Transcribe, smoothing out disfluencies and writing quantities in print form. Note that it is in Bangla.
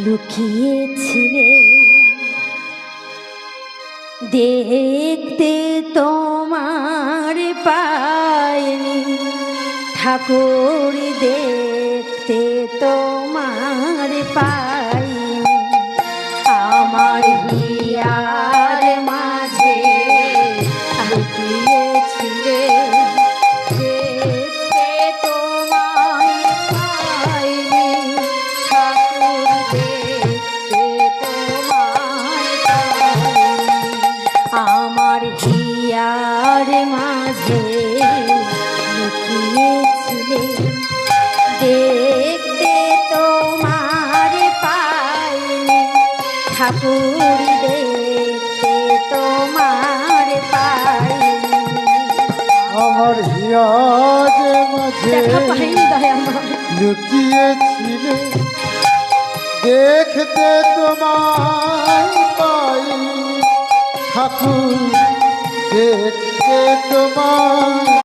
লুকিয়েছিলে দেখতে তোমার পাইনি ঠাকুর, দেখতে তোমার পাইনি আমার হিয়ার মাঝে লুকিয়েছিলে দেখতে তোমায় পাইনি ঠাকুর, দেখতে তোমায় পাইনি আমার হিয়ার মাঝে লুকিয়েছিলে দেখতে তোমার পাইনি ঠাকুর, দেখতে তোমার পাইনি আমার হিয়ার মাঝে লুকিয়েছিলে দেখতে তোমায় পাইনি ঠাকুর, দেখতে তোমায়